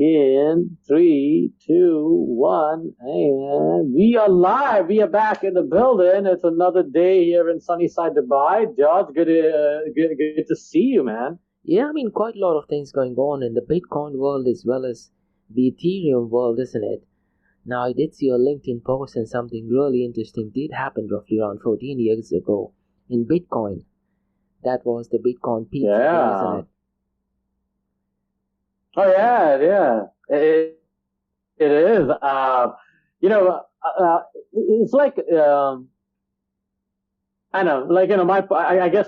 in 3, 2, 1, and we are live. We are back in the building. It's another day here in sunny side Dubai. George, good to see you, man. Yeah, I mean, quite a lot of things going on in the Bitcoin world as well as the Ethereum world, isn't it? Now, I did see a LinkedIn post and something really interesting did happen roughly around 14 years ago in Bitcoin. That was the Bitcoin peak, isn't it? Oh, yeah. It is. It's like, I know, like, I guess,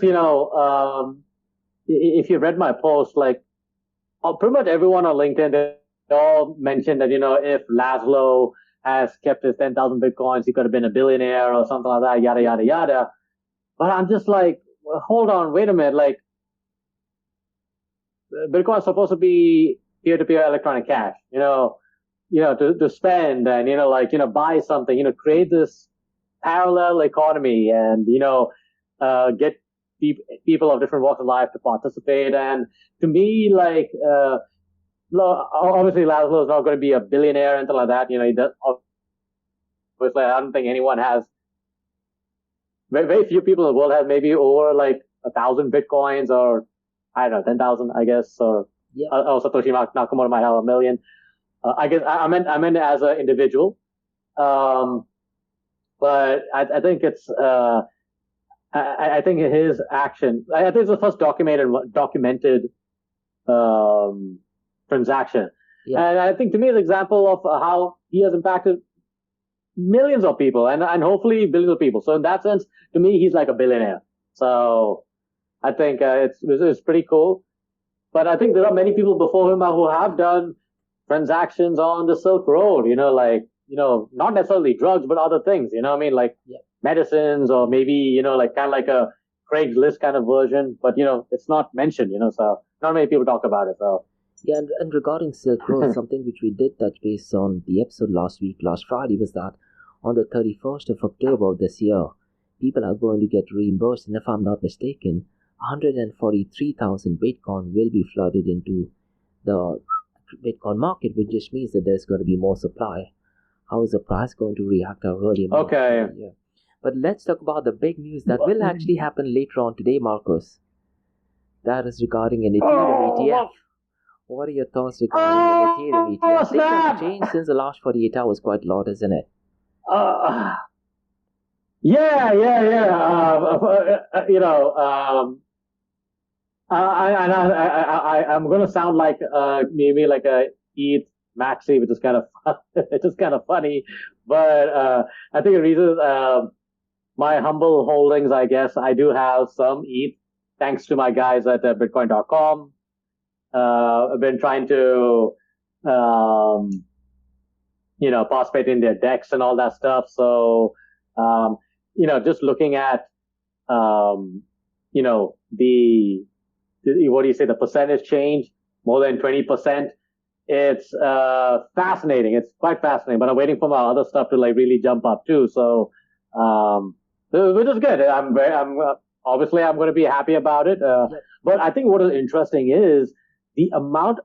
if you read my post, like, pretty much everyone on LinkedIn, they all mentioned that, if Laszlo has kept his 10,000 Bitcoins, he could have been a billionaire or something like that, yada, yada, yada. But I'm just like, well, hold on, wait a minute, like, Bitcoin is supposed to be peer-to-peer electronic cash, to spend and, buy something, create this parallel economy and, get people of different walks of life to participate. And to me, like, obviously Laszlo is not going to be a billionaire or anything like that. He does, obviously, I don't think anyone has, very few people in the world have maybe over like 1,000 Bitcoins or, I don't know, 10,000, I guess, or Satoshi Nakamoto might have 1 million. I guess I meant as an individual. But I think it's, I think his action, I think it's the first documented transaction. Yeah. And I think to me, it's an example of how he has impacted millions of people and hopefully billions of people. So in that sense, to me, he's like a billionaire. So I think it's pretty cool. But I think there are many people before him who have done transactions on the Silk Road, not necessarily drugs, but other things, like medicines or maybe, like kind of like a Craigslist kind of version, but, it's not mentioned, so not many people talk about it. So. Yeah, and regarding Silk Road, something which we did touch base on the episode last Friday, was that on the 31st of October of this year, people are going to get reimbursed, and if I'm not mistaken, 143,000 Bitcoin will be flooded into the Bitcoin market, which just means that there's going to be more supply. How is the price going to react? I really am okay. Yeah. But let's talk about the big news that will actually happen later on today, Markose. That is regarding an Ethereum ETF. What are your thoughts regarding an Ethereum ETF? Things have changed since the last 48 hours quite a lot, isn't it? Yeah. I'm going to sound like maybe like a ETH maxi, which is kind of funny. But I think the reason is my humble holdings. I guess I do have some ETH thanks to my guys at Bitcoin.com. I've been trying to participate in their decks and all that stuff. So just looking at the percentage change, more than 20%. It's fascinating. It's quite fascinating. But I'm waiting for my other stuff to like really jump up too. So which is good. I'm obviously I'm going to be happy about it. But I think what is interesting is the amount.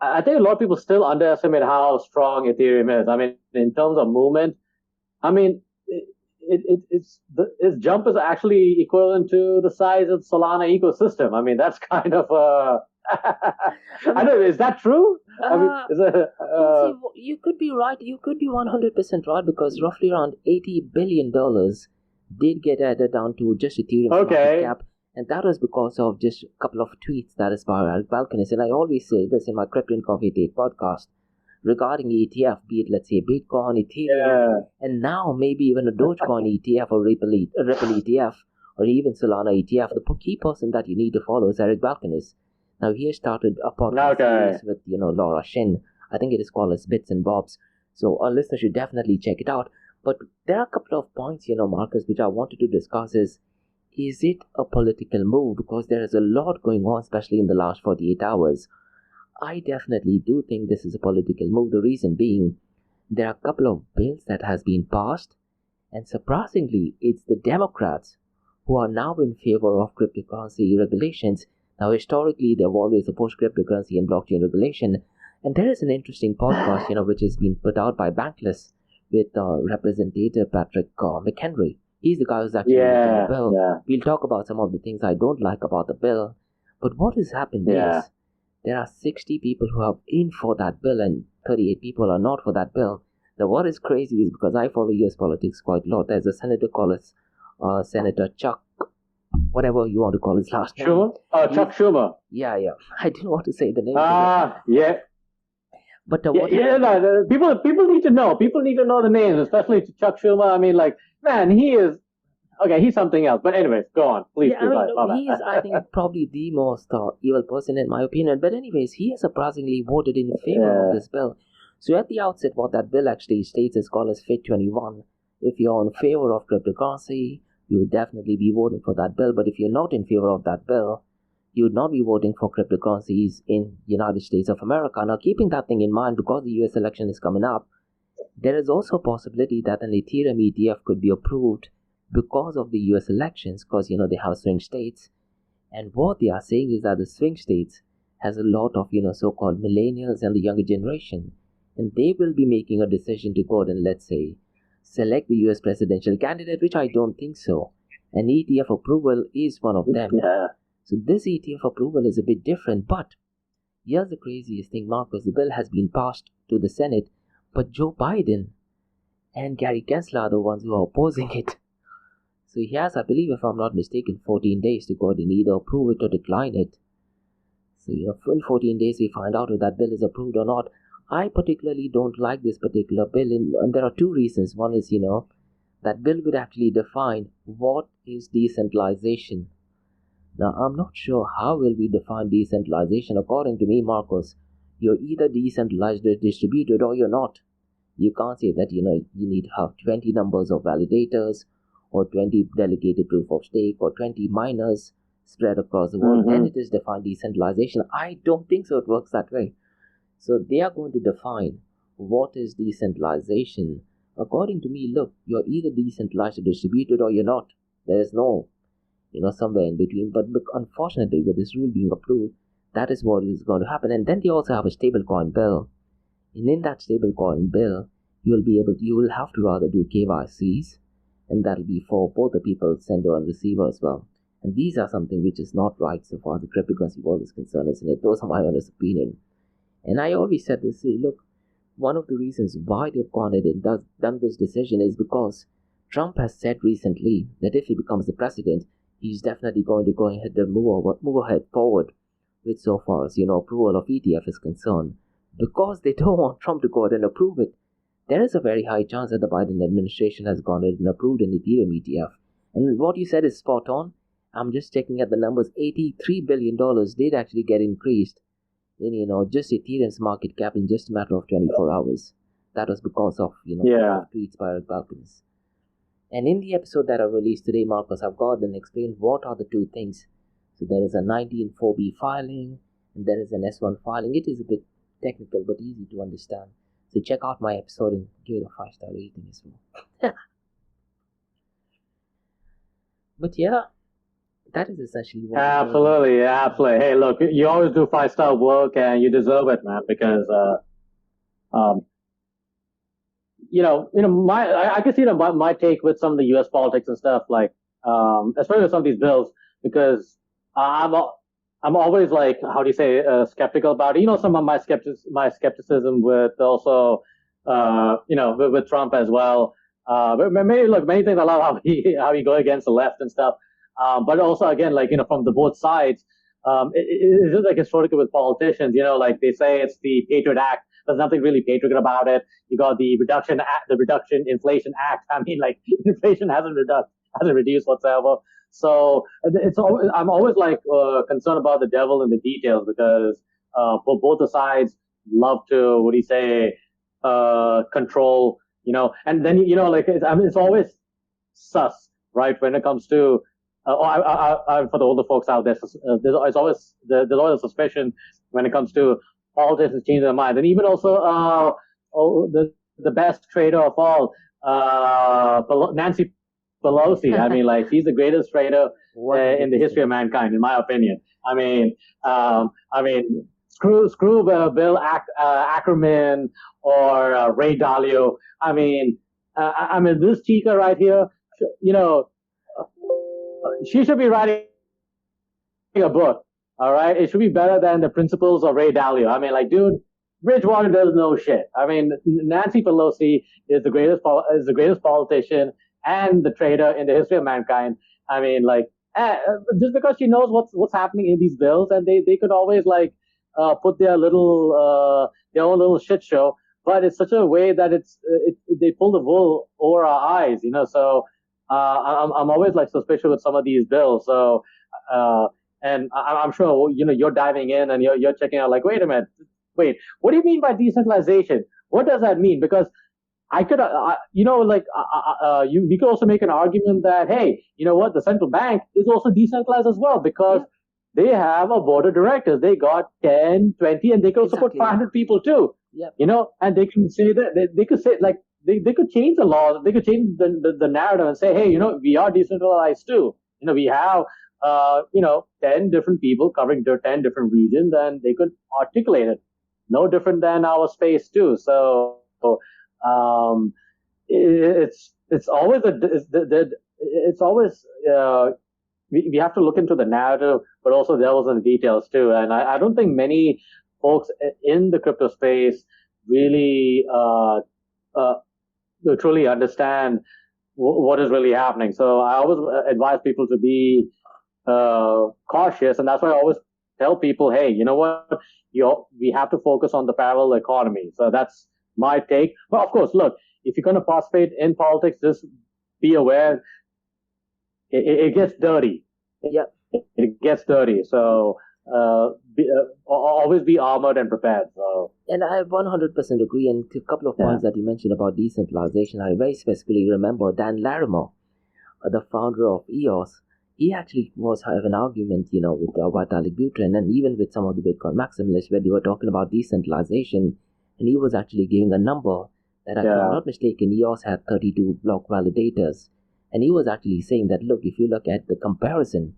I think a lot of people still underestimate how strong Ethereum is. I mean, in terms of movement, I mean, its jump is actually equivalent to the size of Solana ecosystem. I mean, that's kind of I don't know, is that true? You could be right. You could be 100% right, because roughly around $80 billion did get added down to just Ethereum's market cap. And that was because of just a couple of tweets that is by Eric Balkanis. And I always say this in my Crypto and Coffee Date podcast regarding ETF, be it, let's say, Bitcoin, Ethereum, and now maybe even a Dogecoin ETF or Ripple ETF or even Solana ETF. The key person that you need to follow is Eric Balkanis. Now, he has started a podcast series with, Laura Shin. I think it is called as Bits and Bobs. So our listeners should definitely check it out. But there are a couple of points, Marcus, which I wanted to discuss is it a political move? Because there is a lot going on, especially in the last 48 hours. I definitely do think this is a political move. The reason being, there are a couple of bills that has been passed, and surprisingly, it's the Democrats who are now in favor of cryptocurrency regulations. Now, historically, they've always opposed cryptocurrency and blockchain regulation, And there is an interesting podcast, which has been put out by Bankless with Representative Patrick McHenry. He's the guy who's actually written the bill. Yeah. We'll talk about some of the things I don't like about the bill. But what has happened is there are 60 people who are in for that bill and 38 people are not for that bill. Now, what is crazy is because I follow US politics quite a lot. There's a senator called Senator Chuck, whatever you want to call his last name. Schumer? Chuck Schumer. Yeah. I didn't want to say the name. Yeah. But people need to know. People need to know the names, especially to Chuck Schumer. I mean, like, man, he's something else. But anyways, go on. Please. He is, I think, probably the most evil person in my opinion. But anyways, he has surprisingly voted in favor of this bill. So at the outset, what that bill actually states is called as FIT 21. If you're in favor of cryptocurrency, you would definitely be voting for that bill. But if you're not in favor of that bill, you would not be voting for cryptocurrencies in United States of America. Now, keeping that thing in mind, because the US election is coming up, there is also a possibility that an Ethereum ETF could be approved because of the US elections, because, they have swing states. And what they are saying is that the swing states has a lot of, so-called millennials and the younger generation. And they will be making a decision to go and, let's say, select the US presidential candidate, which I don't think so. An ETF approval is one of them. Yeah. So this ETF approval is a bit different, but here's the craziest thing, Marcus. The bill has been passed to the Senate, but Joe Biden and Gary Gensler are the ones who are opposing it. So he has, I believe, if I'm not mistaken, 14 days to go and either approve it or decline it. So, in 14 days we find out if that bill is approved or not. I particularly don't like this particular bill, and there are two reasons. One is, that bill would actually define what is decentralization. Now, I'm not sure how will we define decentralization. According to me, Marcos, you're either decentralized or distributed or you're not. You can't say that, you need to have 20 numbers of validators or 20 delegated proof of stake or 20 miners spread across the world. Then it is defined decentralization. I don't think so it works that way. So they are going to define what is decentralization. According to me, look, you're either decentralized or distributed or you're not. There is no, somewhere in between. But unfortunately, with this rule being approved, that is what is going to happen. And then they also have a stablecoin bill. And in that stablecoin bill, you will have to rather do KYCs. And that'll be for both the people, sender and receiver as well. And these are something which is not right so far as the cryptocurrency world is concerned, isn't it? Those are my honest opinion. And I always said this, look, one of the reasons why they've gone ahead and done this decision is because Trump has said recently that if he becomes the president, he's definitely going to go ahead and move ahead forward with so far as, approval of ETF is concerned. Because they don't want Trump to go ahead and approve it, there is a very high chance that the Biden administration has gone ahead and approved an Ethereum ETF. And what you said is spot on. I'm just checking at the numbers. $83 billion did actually get increased in, just Ethereum's market cap in just a matter of 24 hours. That was because of, tweets by Balkans. And in the episode that I released today, Marcus, I've gone and explained what are the two things. So there is a 19.4b filing and there is an S1 filing. It is a bit technical but easy to understand. So check out my episode and give it a 5-star rating as well. But yeah, that is essentially what. Absolutely. Hey, look, you always do 5-star work and you deserve it, man, because I can see my take with some of the US politics and stuff, like especially with some of these bills, because I'm always like, how do you say, skeptical about it. Some of my skepticism with also with Trump as well. But many things I love how he go against the left and stuff. But also again, like, from the both sides, it's just like historically with politicians, like they say it's the Patriot Act. There's nothing really patriotic about it. You got the Reduction Inflation Act. I mean, like, inflation hasn't reduced whatsoever. So I'm always like concerned about the devil in the details, because for both the sides love to, control, and then like it's always sus, right, when it comes to for the older folks out there, there's always a suspicion when it comes to politicians changing their minds. And even also the best trader of all, Nancy Pelosi. I mean, like, she's the greatest trader in the history of mankind, in my opinion. I mean, screw Bill Ackerman or Ray Dalio. I mean, this chica right here, she should be writing a book. All right, it should be better than the principles of Ray Dalio. I mean, like, dude, Bridgewater does no shit. I mean, Nancy Pelosi is the greatest politician and the traitor in the history of mankind. I mean, like, just because she knows what's happening in these bills, and they could always like put their own little shit show, but it's such a way that they pull the wool over our eyes, So I'm always like suspicious with some of these bills. So and I'm sure you're diving in and you're checking out like, wait a minute, what do you mean by decentralization? What does that mean? Because I could, we could also make an argument that, hey, you know what, the central bank is also decentralized as well because they have a board of directors. They got 10, 20, and they could also put 500 people too. Yep. And they can say that they could say like they could change the law. They could change the narrative and say, hey, we are decentralized too. We have 10 different people covering 10 different regions, and they could articulate it. No different than our space too. So it's always we have to look into the narrative, but also devils in the details too. And I don't think many folks in the crypto space really truly understand what is really happening. So I always advise people to be cautious, and that's why I always tell people, hey, you know what? We have to focus on the parallel economy. So that's my take. But of course, look, if you're going to participate in politics, just be aware it gets dirty. Yeah, it gets dirty. So always be armored and prepared. So. And I 100% agree. And a couple of points that you mentioned about decentralization, I very specifically remember Dan Larimer, the founder of EOS. He actually was having an argument, with Vitalik Buterin and even with some of the Bitcoin maximalists where they were talking about decentralization, and he was actually giving a number that, if I'm not mistaken, EOS had 32 block validators, and he was actually saying that, look, if you look at the comparison,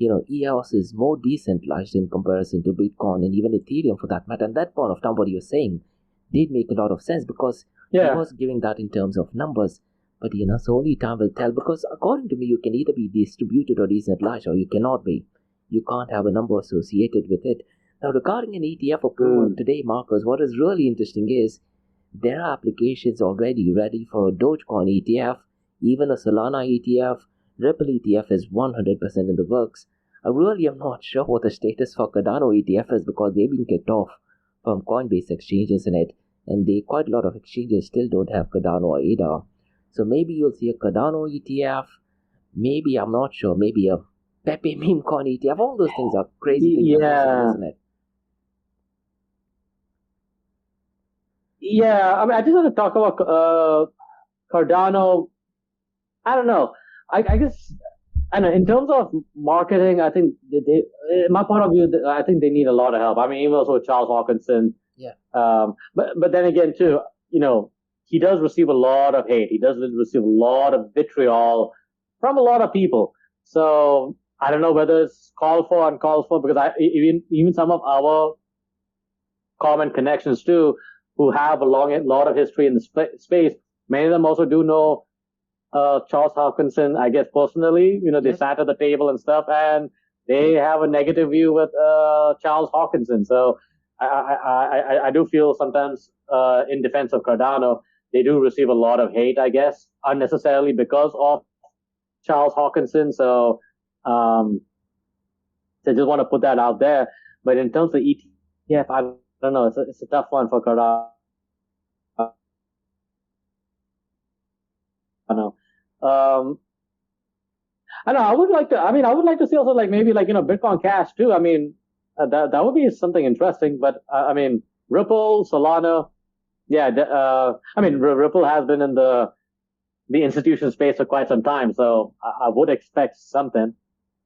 EOS is more decentralized in comparison to Bitcoin and even Ethereum for that matter. And that point of time, what he was saying did make a lot of sense because he was giving that in terms of numbers. But so only time will tell, because according to me, you can either be distributed or decentralized, or you cannot be. You can't have a number associated with it. Now, regarding an ETF approval today, Markose, what is really interesting is there are applications already ready for a Dogecoin ETF, even a Solana ETF. Ripple ETF is 100% in the works. I really am not sure what the status for Cardano ETF is because they've been kicked off from Coinbase exchanges in it, and quite a lot of exchanges still don't have Cardano or ADA. So maybe you'll see a Cardano ETF, maybe, I'm not sure, maybe a Pepe Meme Coin ETF. All those things are crazy things, isn't it? Yeah, I just want to talk about Cardano. I don't know. I guess, I don't know, in terms of marketing, I think in my point of view, I think they need a lot of help. I mean, even also Charles Hawkinson. Yeah. But then again, too, he does receive a lot of hate. He does receive a lot of vitriol from a lot of people. So I don't know whether it's called for or uncalled for, because even some of our common connections too, who have a lot of history in the space, many of them also do know Charles Hawkinson, I guess personally. They sat at the table and stuff, and they have a negative view with Charles Hawkinson. So I do feel sometimes in defense of Cardano, they do receive a lot of hate, I guess, unnecessarily because of Charles Hawkinson. So I just want to put that out there. But in terms of ETF, I don't know. It's a tough one for Cardano. I know. I would like to see also like maybe like Bitcoin Cash too. I mean, that would be something interesting. But I mean, Ripple, Solana. Yeah, Ripple has been in the institution space for quite some time, so I would expect something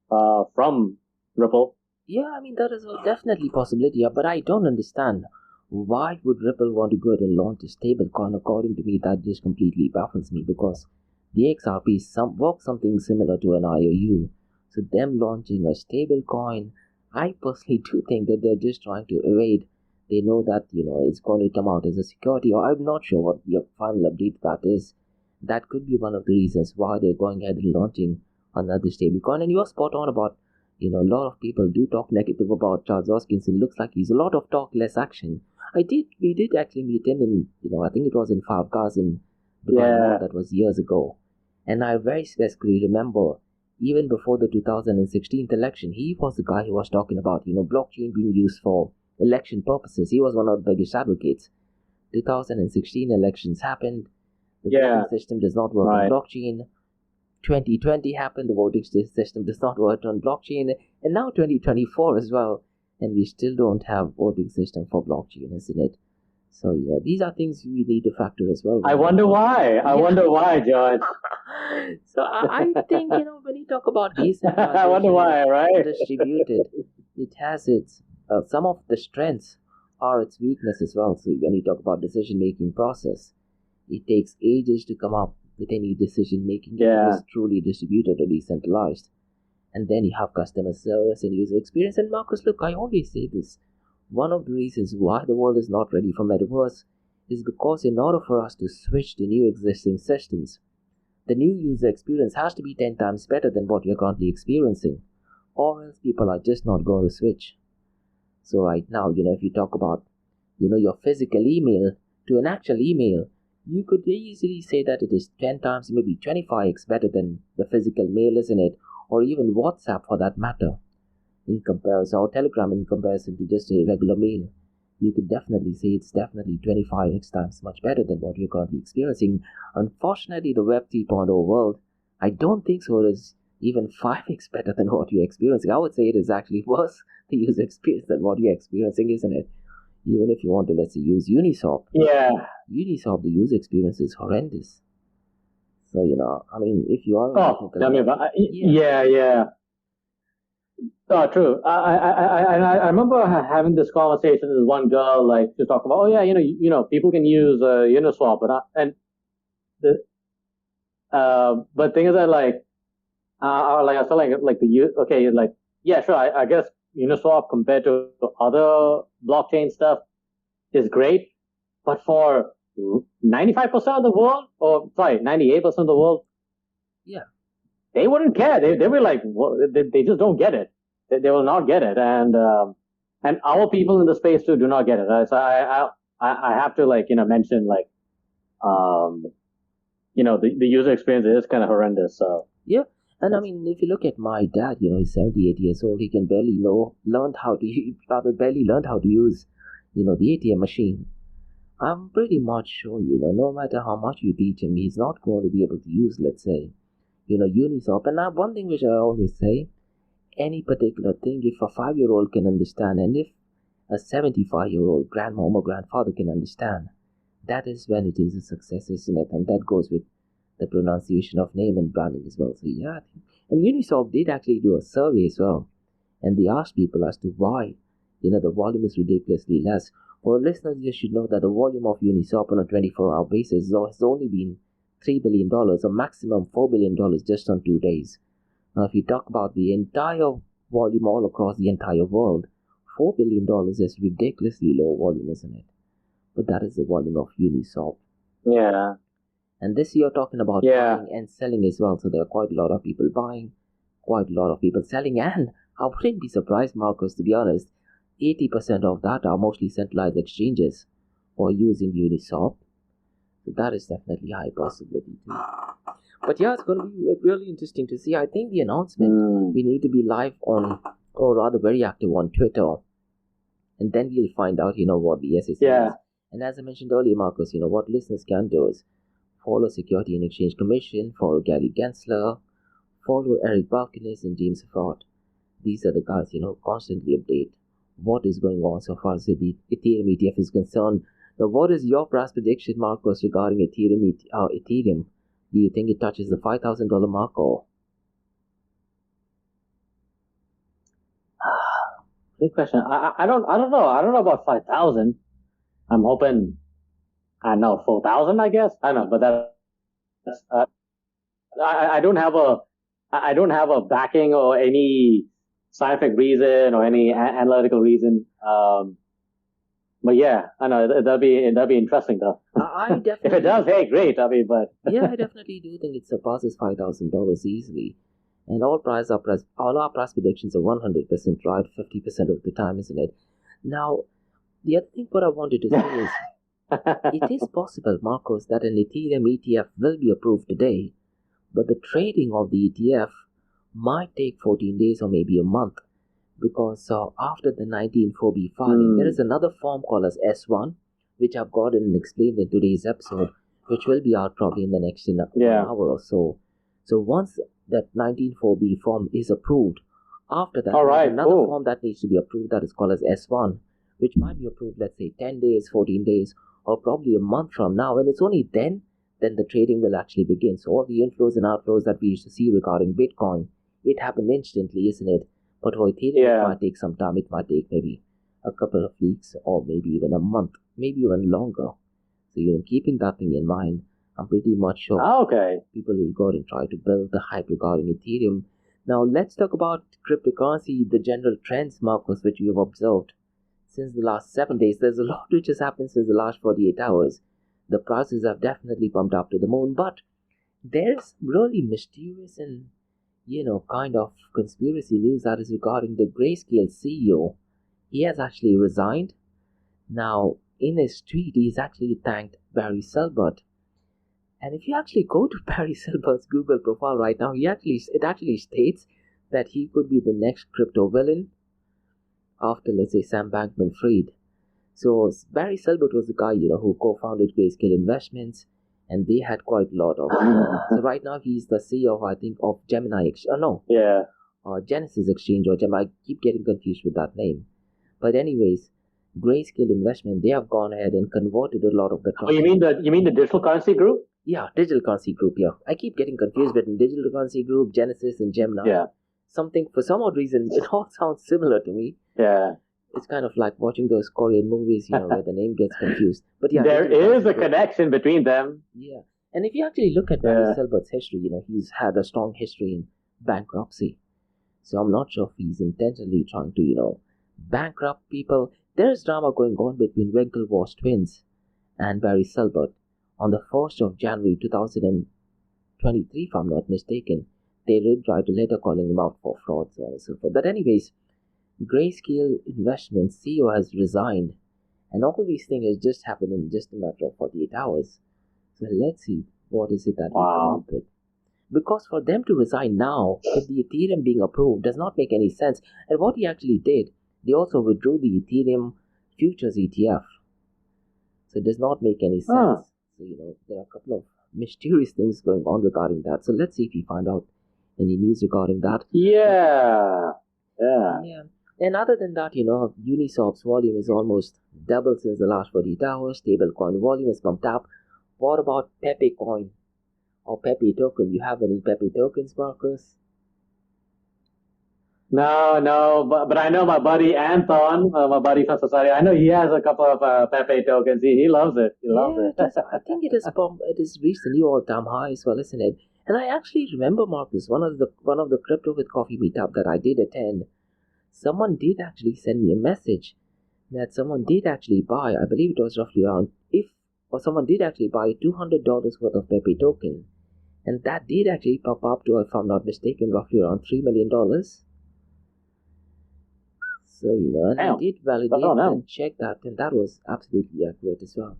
from Ripple. Yeah, I mean, that is definitely a possibility, but I don't understand why would Ripple want to go ahead and launch a stablecoin. According to me, that just completely baffles me because the XRP works something similar to an IOU. So them launching a stablecoin, I personally do think that they're just trying to evade. They know that, it's going to come out as a security, or I'm not sure what your final update that is. That could be one of the reasons why they're going ahead and launching another stablecoin. And you're spot on about, a lot of people do talk negative about Charles Hoskinson. Looks like he's a lot of talk, less action. We did actually meet him in, I think it was in 5 Cars in Dubai. That was years ago. And I very specifically remember, even before the 2016 election, he was the guy who was talking about, blockchain being used for election purposes. He was one of the biggest advocates. 2016 elections happened. The voting system does not work on blockchain. 2020 happened. The voting system does not work on blockchain. And now 2024 as well. And we still don't have voting system for blockchain, isn't it? So, these are things we need to factor as well. I wonder why. I wonder why, George. So I think, when you talk about decentralization, I wonder why, right? Distributed, it has its, some of the strengths are its weakness as well. So when you talk about decision-making process, it takes ages to come up with any decision-making. It is truly distributed or decentralized. And then you have customer service and user experience. And Marcus, look, I always say this. One of the reasons why the world is not ready for metaverse is because in order for us to switch to new existing systems, the new user experience has to be 10 times better than what you're currently experiencing, or else people are just not going to switch. So right now, if you talk about, your physical email to an actual email, you could easily say that it is 10 times, maybe 25x better than the physical mail, isn't it? Or even WhatsApp for that matter, in comparison, or Telegram in comparison to just a regular mail. You could definitely say it's definitely 25x times much better than what you're currently experiencing. Unfortunately, the Web 3.0 world, I don't think so. It is even 5x better than what you're experiencing. I would say it is actually worse, the user experience, than what you're experiencing, isn't it? Even if you want to, let's say, use Uniswap. Yeah. Uniswap, the user experience is horrendous. So, if you are... tell me about... Yeah. Oh, true. I remember having this conversation with one girl, like, to talk about, people can use Uniswap, but thing is that, I feel I guess Uniswap compared to other blockchain stuff is great, but for 95% of the world, 98% of the world, they wouldn't care. They were like, they just don't get it. They will not get it, and our people in the space too do not get it. So I have to mention the user experience is kind of horrendous. So yeah, and if you look at my dad, he's 78 years old. He can barely learned how to use the ATM machine. I'm pretty much sure no matter how much you teach him, he's not going to be able to use, let's say, Uniswap. And now one thing which I always say, any particular thing, if a 5-year-old can understand, and if a 75-year-old grandmom or grandfather can understand, that is when it is a success, isn't it? And that goes with the pronunciation of name and branding as well. So yeah, and Uniswap did actually do a survey as well, and they asked people as to why, the volume is ridiculously less. For listeners, you should know that the volume of Uniswap on a 24-hour basis has only been $3 billion, a maximum $4 billion just on 2 days. Now, if you talk about the entire volume all across the entire world, $4 billion is ridiculously low volume, isn't it? But that is the volume of Uniswap. Yeah. And this you're talking about buying and selling as well. So there are quite a lot of people buying, quite a lot of people selling. And I wouldn't be surprised, Marcos, to be honest, 80% of that are mostly centralized exchanges or using Uniswap. So that is definitely a high possibility too. But yeah, it's going to be really interesting to see. I think the announcement, we need to be live on, or rather very active on Twitter. And then we'll find out, what the SEC is. And as I mentioned earlier, Marcus, what listeners can do is follow Security and Exchange Commission, follow Gary Gensler, follow Eric Balkinis and James Fraud. These are the guys, constantly update what is going on so far as the Ethereum ETF is concerned. Now, what is your price prediction, Marcos, regarding Ethereum? Do you think it touches the $5,000 mark or? Good question. I don't know. I don't know about 5,000. I'm hoping, 4,000. I guess I don't know, but that's I don't have a backing or any scientific reason or any analytical reason. But yeah, I know that'd be interesting though. I definitely. If it does, hey, great. I mean, but yeah, I definitely do think it surpasses $5,000 easily. And all our price predictions are 100% right 50% of the time, isn't it? Now, the other thing what I wanted to say is, it is possible, Markose, that an Ethereum ETF will be approved today, but the trading of the ETF might take 14 days or maybe a month, because after the 19.4b filing, there is another form called as S1, which I've gotten and explained in today's episode, which will be out probably in the next 1 hour or so. So once that 19.4b form is approved, after that, there's another form that needs to be approved that is called as S1, which might be approved, let's say, 10 days, 14 days, or probably a month from now. And it's only then the trading will actually begin. So all the inflows and outflows that we used to see regarding Bitcoin, it happened instantly, isn't it? But for Ethereum, it might take some time. It might take maybe a couple of weeks or maybe even a month, maybe even longer. So, keeping that thing in mind, I'm pretty much sure people will go and try to build the hype regarding Ethereum. Now, let's talk about cryptocurrency, the general trends, Markose, which we have observed since the last 7 days. There's a lot which has happened since the last 48 hours. The prices have definitely pumped up to the moon, but there's really mysterious and, kind of conspiracy news that is regarding the Grayscale CEO. He has actually resigned. Now, in his tweet, he's actually thanked Barry Silbert. And if you actually go to Barry Silbert's Google profile right now, it actually states that he could be the next crypto villain after, let's say, Sam Bankman-Fried. So Barry Silbert was the guy, who co-founded Grayscale Investments, and they had quite a lot of. So right now he's the CEO, I think, of Gemini. Genesis Exchange or Gemini. I keep getting confused with that name. But anyways, Grayscale Investment, they have gone ahead and converted a lot of the. Oh, you mean the digital currency group? Yeah, digital currency group. Yeah, I keep getting confused between digital currency group, Genesis, and Gemini. Yeah. For some odd reason, it all sounds similar to me. Yeah. It's kind of like watching those Korean movies, where the name gets confused. But yeah, there is a connection between them. Yeah, and if you actually look at Barry Silbert's history, he's had a strong history in bankruptcy. So I'm not sure if he's intentionally trying to, bankrupt people. There's drama going on between Winklevoss twins and Barry Silbert. On the 1st of January 2023, if I'm not mistaken, they did write a letter calling him out for fraud, so on and so forth. But anyways, Grayscale Investments CEO has resigned, and all these things has just happened in just a matter of 48 hours. So let's see what is it that we come up with. Because for them to resign now, with the Ethereum being approved, does not make any sense. And what he actually did, they also withdrew the Ethereum Futures ETF. So it does not make any sense. So, there are a couple of mysterious things going on regarding that. So let's see if we find out any news regarding that. Yeah. And other than that, Uniswap's volume is almost doubled since the last 48 hours. Stablecoin volume is pumped up. What about Pepe Coin or Pepe token? You have any Pepe tokens, Markose? No, but I know my buddy Anton, my buddy from Society. I know he has a couple of Pepe tokens. He loves it. He loves it. I think it is reached a new all-time high as well, isn't it? And I actually remember, Markose, one of the Crypto with Coffee meetup that I did attend. Someone did actually send me a message that someone did actually buy. I believe it was roughly around someone did actually buy $200 worth of Pepe token, and that did actually pop up to, if I'm not mistaken, roughly around $3 million. So, and I did validate and check that, and that was absolutely accurate as well.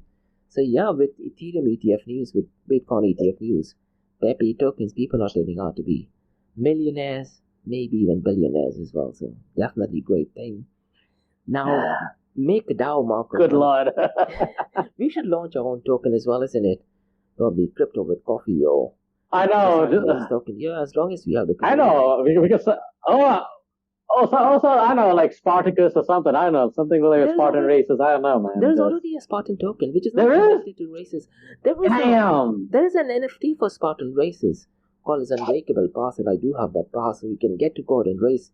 So, yeah, with Ethereum ETF news, with Bitcoin ETF news, Pepe tokens, people are turning out to be millionaires, maybe even billionaires as well. So, definitely great thing. Now, make a DAO, Markose. Good Lord. We should launch our own token as well, isn't it? Probably Crypto with Coffee or... I know. Token. Yeah, as long as we have the... I know. Because... Also, I know, like Spartacus or something. I don't know, something like Spartan races. I don't know, man. There's already a Spartan token, which is not connected to races. There is an NFT for Spartan races called as Unbreakable Pass, and I do have that pass, so you can get to go out and race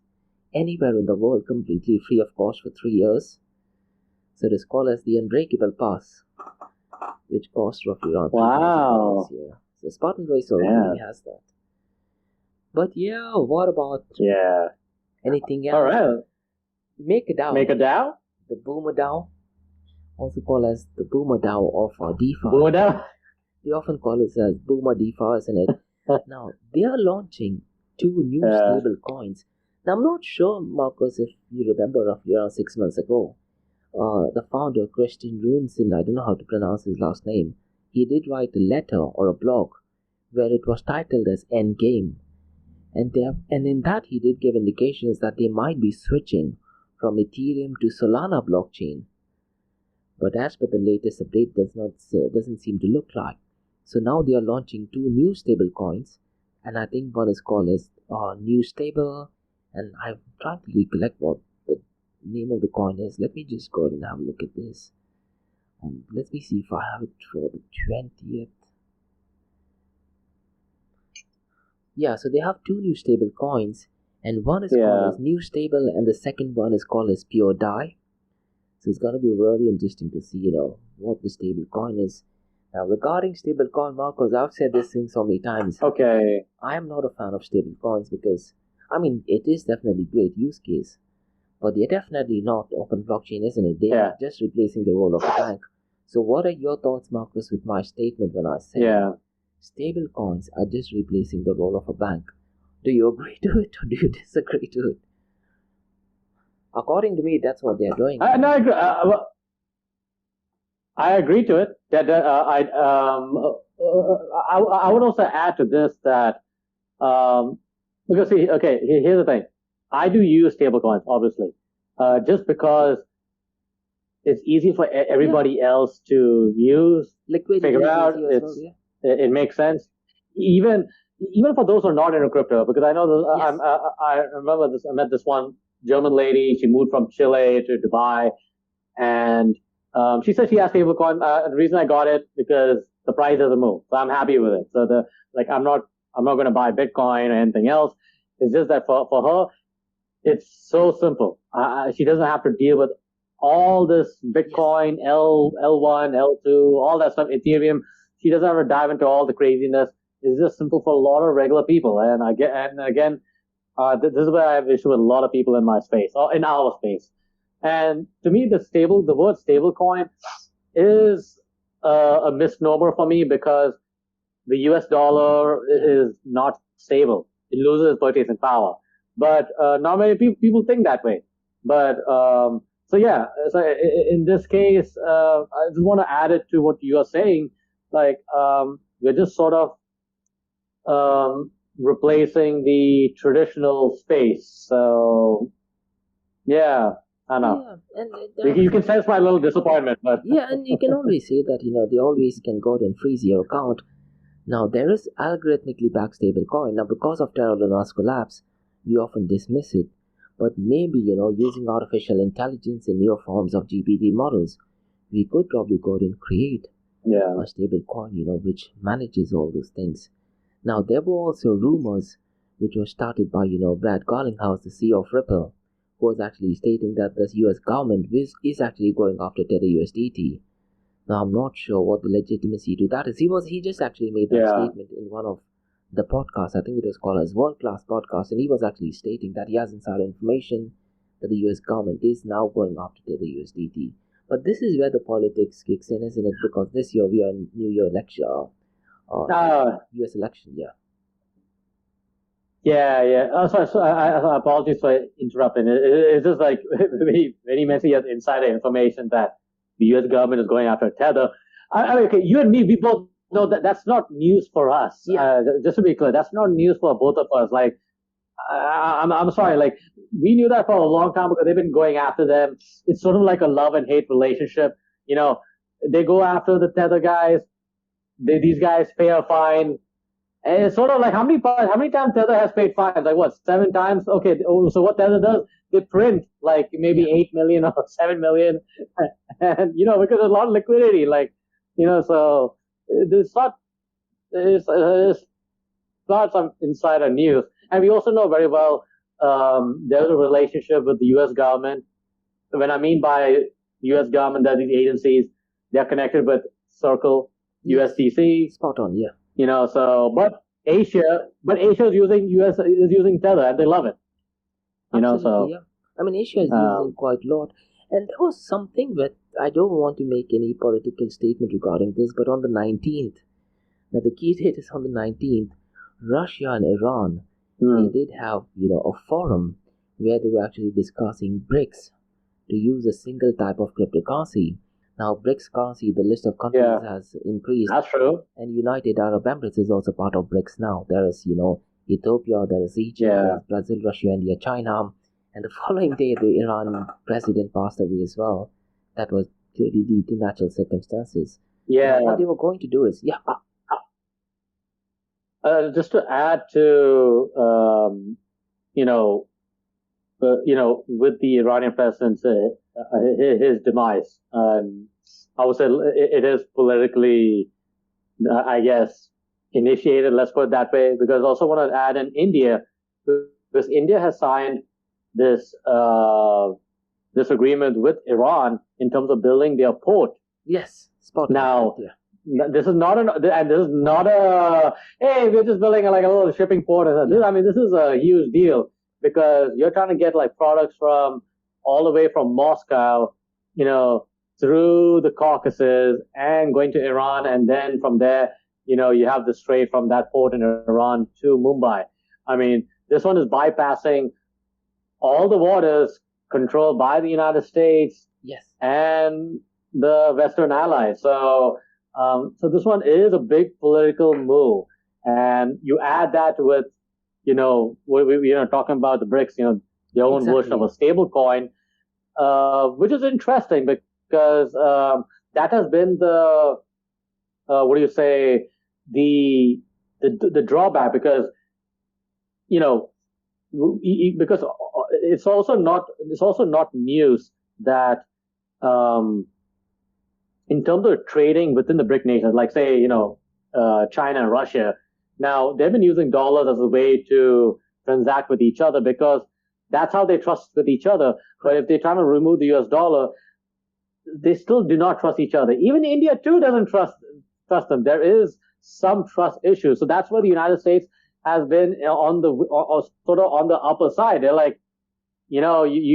anywhere in the world completely free of cost for 3 years. So it is called as the Unbreakable Pass, which costs roughly around $3,000. Yeah. So Spartan Race already has that. But yeah, what about... Yeah. Anything else? All right. MakerDAO. MakerDAO? The Boomer DAO, also called as the Boomer DAO of DeFi. Boomer DAO? They often call it as Boomer DeFi, isn't it? Now, they are launching 2 new stable coins. Now, I'm not sure, Markose, if you remember roughly around 6 months ago, the founder, Christian Runesen, I don't know how to pronounce his last name, he did write a letter or a blog where it was titled as Endgame. And in that he did give indications that they might be switching from Ethereum to Solana blockchain. But as per the latest update, doesn't seem to look like. So now they are launching 2 new stable coins, and I think one is called as New Stable, and I'm trying to recollect what the name of the coin is. Let me just go ahead and have a look at this. Let me see if I have it for the 20th. Yeah, so they have 2 new stable coins, and one is called as New Stable, and the second one is called as Pure DAI. So it's going to be really interesting to see, what the stable coin is. Now, regarding stable coin, Markose, I've said this thing so many times. Okay. I am not a fan of stable coins because, it is definitely great use case, but they're definitely not open blockchain, isn't it? They are just replacing the role of a bank. So what are your thoughts, Markose, with my statement when I say stable coins are just replacing the role of a bank? Do you agree to it or do you disagree to it? According to me, that's what they're doing. I agree. I agree to it. That I would also add to this that because here's the thing. I do use stablecoins, obviously, just because it's easy for everybody else to use, figure out. It makes sense. Even for those who are not into crypto, because I know I remember this. I met this one German lady. She moved from Chile to Dubai, and she said she has stablecoin. The reason I got it because the price doesn't move, so I'm happy with it. So I'm not going to buy Bitcoin or anything else. It's just that for her, it's so simple. She doesn't have to deal with all this Bitcoin, L1, L2, all that stuff, Ethereum. She doesn't have to dive into all the craziness. It's just simple for a lot of regular people. And again, this is where I have issue with a lot of people in my space or in our space. And to me, the word stablecoin is a misnomer for me because the US dollar is not stable. It loses its purchasing power. But not many people think that way. But so in this case, I just want to add it to what you are saying. We're just sort of replacing the traditional space. So yeah, I know. Yeah, and you can sense my little disappointment, but yeah, and you can always say that they always can go and freeze your account. Now there is algorithmically backed stablecoin. Now because of Terra Luna's collapse, we often dismiss it. But maybe using artificial intelligence and newer forms of GPT models, we could probably go and create a stable coin, which manages all those things. Now, there were also rumors which were started by, Brad Garlinghouse, the CEO of Ripple, who was actually stating that the US government is actually going after Tether USDT. Now, I'm not sure what the legitimacy to that is. He just actually made that statement in one of the podcasts. I think it was called as World Class Podcast, and he was actually stating that he has insider information that the US government is now going after Tether USDT. But this is where the politics kicks in, isn't it? Because this year we are in New Year election, US election, So I apologize for interrupting. It's just like when he mentioned he has insider information that the US government is going after Tether. You and me, we both know that that's not news for us. Yeah. Just to be clear, that's not news for both of us. I'm sorry. We knew that for a long time because they've been going after them. It's sort of like a love and hate relationship. They go after the Tether guys. These guys pay a fine. And it's sort of like how many times Tether has paid fines? 7 times? Okay. So what Tether does, they print maybe 8 million or 7 million. And, because there's a lot of liquidity. So it's not some insider news. And we also know very well there's a relationship with the U.S. government. When I mean by U.S. government, that these agencies, they're connected with Circle, USDC. Spot on, yeah. But Asia is using Tether and they love it. Absolutely, yeah. I mean, Asia is using quite a lot. And there was something that I don't want to make any political statement regarding this, but on the 19th, now the key date is on the 19th, Russia and Iran, they did have, a forum where they were actually discussing BRICS to use a single type of cryptocurrency. Now, BRICS currency, the list of countries has increased. That's true. And United Arab Emirates is also part of BRICS now. There is, Ethiopia, there is Egypt, there is Brazil, Russia, India, China. And the following day, the Iran president passed away as well. That was clearly due to natural circumstances. Yeah. What they were going to do is, just to add to, with the Iranian president's his demise, I would say it is politically, I guess, initiated. Let's put it that way. Because I also want to add in India, because India has signed this agreement with Iran in terms of building their port. Yes, spot. Now, this is not a hey, we're just building like a little shipping port. This is a huge deal because you're trying to get like products from all the way from Moscow, through the Caucasus and going to Iran, and then from there, you have the strait from that port in Iran to Mumbai. I mean, this one is bypassing all the waters controlled by the United States and the Western allies. So this one is a big political move, and you add that with, we're talking about the BRICS, their own version of a stable coin, which is interesting because that has been the the drawback, because because it's also not news that in terms of trading within the BRIC nations, like say, China and Russia, now they've been using dollars as a way to transact with each other because that's how they trust with each other. But if they're trying to remove the US dollar, they still do not trust each other. Even India too doesn't trust them. There is some trust issues. So that's where the United States has been on the upper side. They're like, you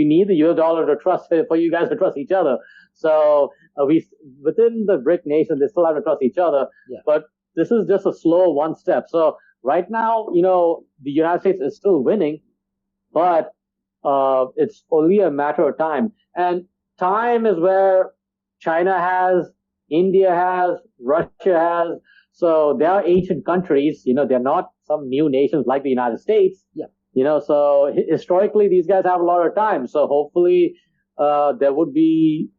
need the US dollar to trust for you guys to trust each other. So within the BRIC nation, they still have to trust each other. Yeah. But this is just a slow one step. So right now, the United States is still winning, but it's only a matter of time. And time is where China has, India has, Russia has. So they are ancient countries. They're not some new nations like the United States. Yeah. So historically, these guys have a lot of time. So hopefully, there would be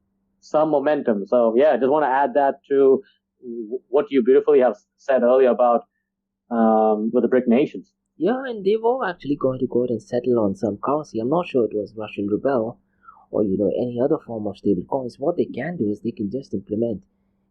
some momentum. So yeah, I just want to add that to what you beautifully have said earlier about with the BRIC nations. Yeah, and they were actually going to go ahead and settle on some currency. I'm not sure it was Russian ruble or any other form of stable coins. What they can do is they can just implement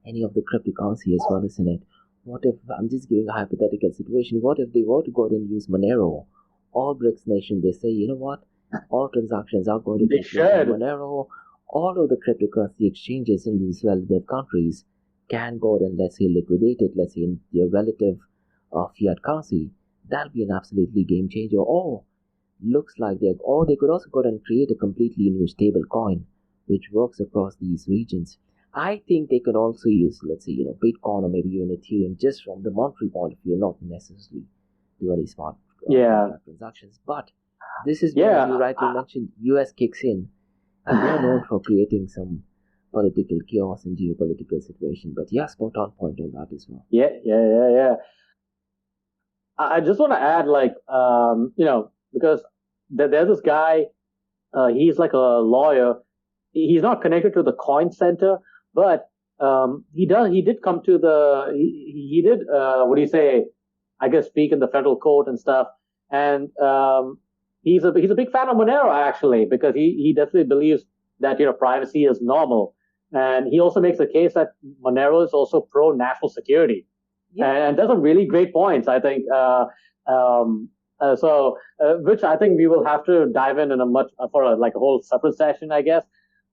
any of the cryptocurrency as well, isn't it? What if, I'm just giving a hypothetical situation, what if they were to go ahead and use Monero? All BRICS nations, they say, you know what, all transactions are going to be Monero. All of the cryptocurrency exchanges in these relative countries can go ahead and, let's say, liquidate it, let's say, in their relative fiat currency. That'll be an absolutely game changer. Or looks like they could also go ahead and create a completely new stable coin which works across these regions. I think they could also use, let's say, Bitcoin or maybe even Ethereum just from the monetary point of view, not necessarily do any smart transactions. But this is where, as you rightly mentioned, US kicks in, and they're known for creating some political chaos and geopolitical situation. But yeah, spot on point on that as well. Yeah. I just want to add, because there's this guy, he's like a lawyer. He's not connected to the Coin Center, but he did come to he did I guess speak in the federal court and stuff. And he's a big fan of Monero, actually, because he definitely believes that privacy is normal. And he also makes the case that Monero is also pro national security. Yeah. And there's some really great points, I think. Which I think we will have to dive in a whole separate session, I guess.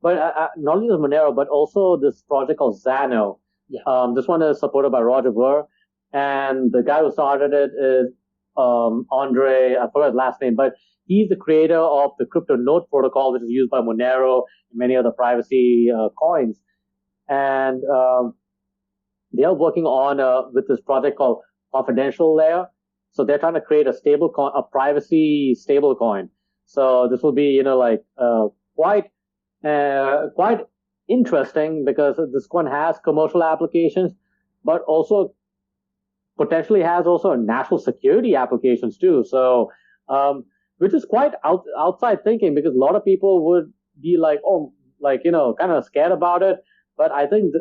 But not only is Monero, but also this project called Xano. Yeah. This one is supported by Roger Ver, and the guy who started it is Andre, I forgot his last name, but he's the creator of the crypto note protocol, which is used by Monero and many other privacy coins. And they are working on with this project called Confidential Layer. So they're trying to create a stable coin, a privacy stable coin. So this will be, quite interesting because this one has commercial applications, but also potentially has also national security applications too. So, which is quite outside thinking because a lot of people would be like, kind of scared about it. But I think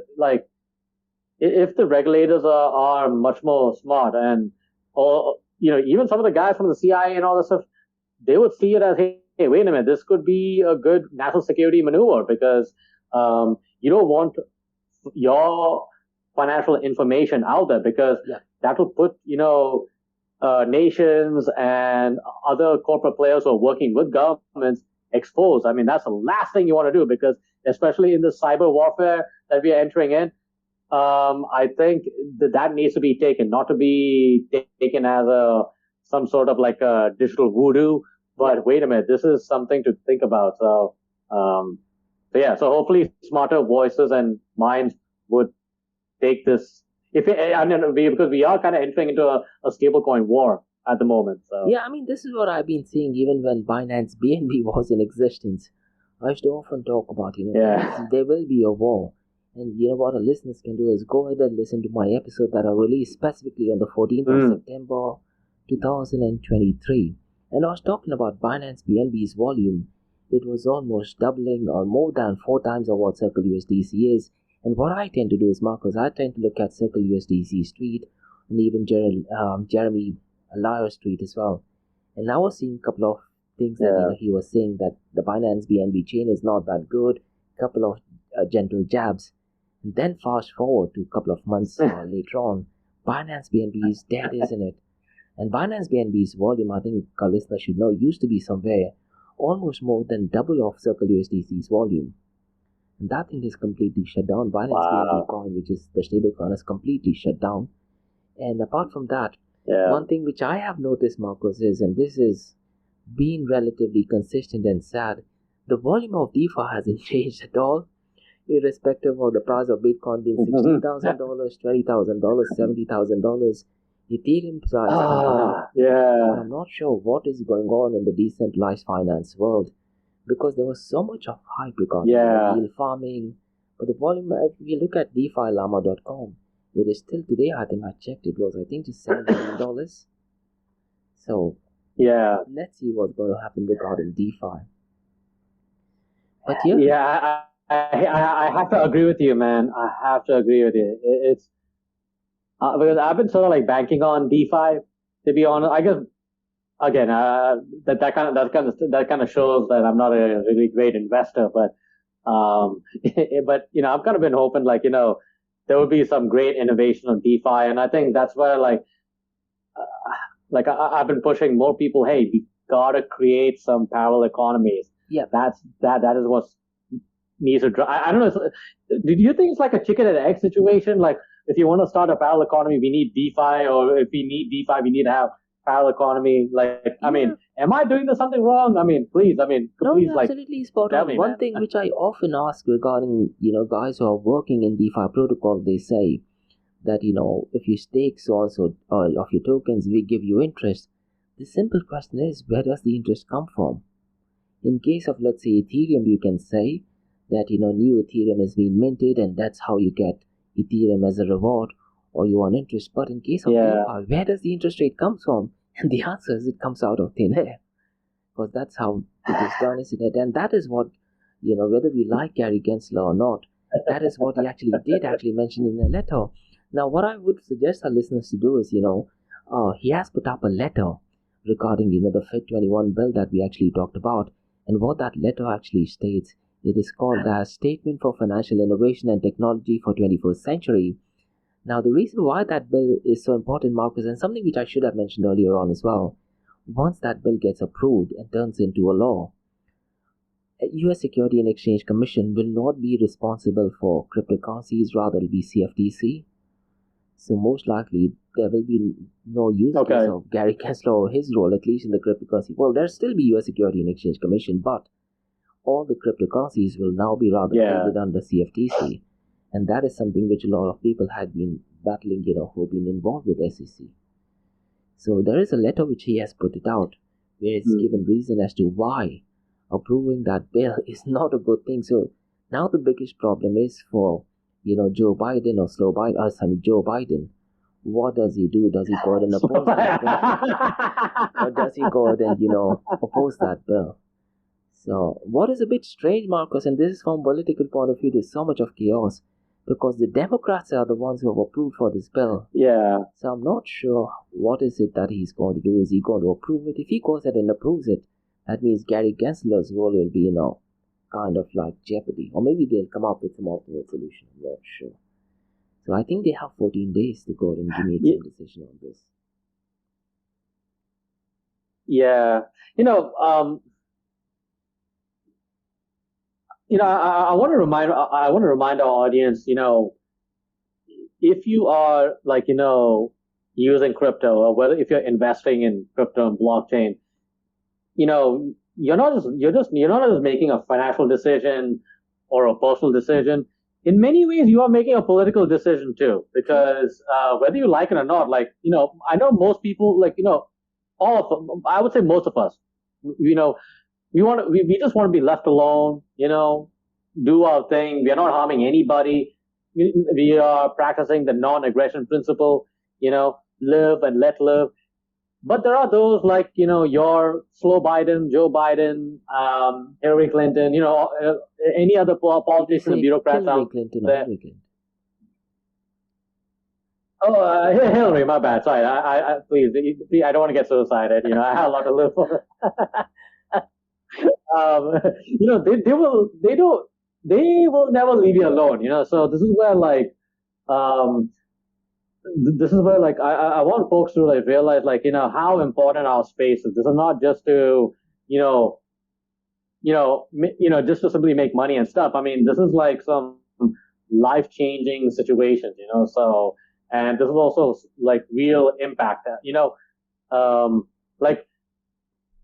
if the regulators are much more smart or even some of the guys from the CIA and all this stuff, they would see it as, hey, wait a minute, this could be a good national security maneuver because you don't want your financial information out there because that will put nations and other corporate players who are working with governments exposed. I mean, that's the last thing you want to do because especially in the cyber warfare that we are entering in, I think that needs to be taken, not to be taken as some sort of like a digital voodoo. But wait a minute, this is something to think about. So hopefully smarter voices and minds would take this. Because we are kind of entering into a stablecoin war at the moment. So. Yeah, I mean, this is what I've been saying even when Binance BNB was in existence. I used to often talk about, there will be a war. And what our listeners can do is go ahead and listen to my episode that I released specifically on the 14th of September 2023. And I was talking about Binance BNB's volume. It was almost doubling or more than 4 times of what Circle USDC is. And what I tend to do is, Markose, I tend to look at Circle USDC Street and even Jeremy Lyre Street as well. And I was seeing a couple of things that he was saying that the Binance BNB chain is not that good, a couple of gentle jabs. And then fast forward to a couple of months later on, Binance BNB is dead, isn't it? And Binance BNB's volume, I think our listeners should know, used to be somewhere almost more than double of Circle USDC's volume. And that thing is completely shut down. Binance BNB coin, which is the stable coin, is completely shut down. And apart from that, one thing which I have noticed, Markose, is, and this is being relatively consistent and sad, the volume of DeFi hasn't changed at all, irrespective of the price of Bitcoin being $16,000, $20,000, $70,000. Ethereum price. I'm not sure what is going on in the decentralized finance world because there was so much of hype regarding yield farming. But the volume, if you look at DeFiLlama.com, it is still today, I think I checked, it was just $7 million. So, let's see what's going to happen regarding DeFi. But I have to agree with you, man. I have to agree with you. It's because I've been sort of like banking on DeFi, to be honest. I guess again, that kind of shows that I'm not a really great investor, but I've kind of been hoping there would be some great innovation on DeFi, and I think that's where I've been pushing more people. Hey, we gotta create some parallel economies. Yeah, that is what needs to drive. I don't know. Do you think it's like a chicken and egg situation? Like, if you want to start a parallel economy, we need DeFi, or if we need DeFi, we need to have parallel economy. I mean, am I doing something wrong? I mean, please. No, you're absolutely spot on. One thing which I often ask regarding, guys who are working in DeFi protocol, they say that, if you stake so-and-so of your tokens, we give you interest. The simple question is, where does the interest come from? In case of, let's say, Ethereum, you can say that, new Ethereum has been minted and that's how you get Ethereum as a reward or you want interest. But in case of DeFi, where does the interest rate come from? And the answer is it comes out of thin air. Because that's how it is done, isn't it? And that is what, whether we like Gary Gensler or not, that is what he actually mention in a letter. Now, what I would suggest our listeners to do is, he has put up a letter regarding, the Fed 21 bill that we actually talked about. And what that letter actually states, it is called as Statement for Financial Innovation and Technology for 21st Century. Now, the reason why that bill is so important, Marcus, and something which I should have mentioned earlier on as well, once that bill gets approved and turns into a law, U.S. Security and Exchange Commission will not be responsible for cryptocurrencies, rather it will be CFTC. So most likely, there will be no use case of Gary Gensler or his role, at least in the cryptocurrency. Well, there'll still be US Security and Exchange Commission, but all the cryptocurrencies will now be rather traded under CFTC. And that is something which a lot of people had been battling, who've been involved with SEC. So there is a letter which he has put it out, where it's given reason as to why approving that bill is not a good thing. So now the biggest problem is for, Joe Biden or Joe Biden. What does he do? Does he go ahead and oppose that bill? Or does he go ahead and, oppose that bill? So what is a bit strange, Markose, and this is from a political point of view, there's so much of chaos, because the Democrats are the ones who have approved for this bill. Yeah. So I'm not sure what is it that he's going to do. Is he going to approve it? If he goes ahead and approves it, that means Gary Gensler's role will be, kind of like jeopardy. Or maybe they'll come up with some alternate solution. I'm not sure. So I think they have 14 days to go and make some decision on this. Yeah. I want to remind our audience, if you are using crypto, or whether if you're investing in crypto and blockchain, you're not just making a financial decision or a personal decision. In many ways, you are making a political decision too, because whether you like it or not, I know most people, all of them, I would say most of us, we just want to be left alone, do our thing. We are not harming anybody. We are practicing the non-aggression principle, live and let live. But there are those like, your slow Biden, Joe Biden, Hillary Clinton, any other politicians and bureaucrats out there. Oh, Hillary, my bad. Sorry. I please, I don't want to get suicided. I have a lot to live for. They will never leave you alone, so this is where I want folks to realize how important our space is. This is not just to just to simply make money and stuff. I mean, this is like some life-changing situations, so, and this is also like real impact,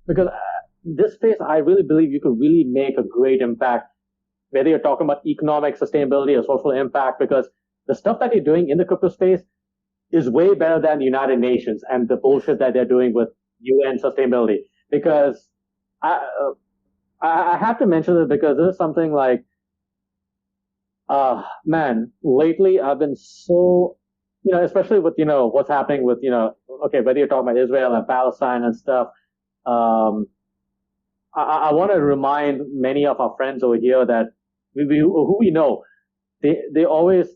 because this space, I really believe you could really make a great impact, whether you're talking about economic sustainability or social impact, because the stuff that you're doing in the crypto space is way better than the United Nations and the bullshit that they're doing with UN sustainability. Because I have to mention this because this is something like, lately I've been so, especially with, what's happening with, whether you're talking about Israel and Palestine and stuff, I want to remind many of our friends over here that who we know, they always,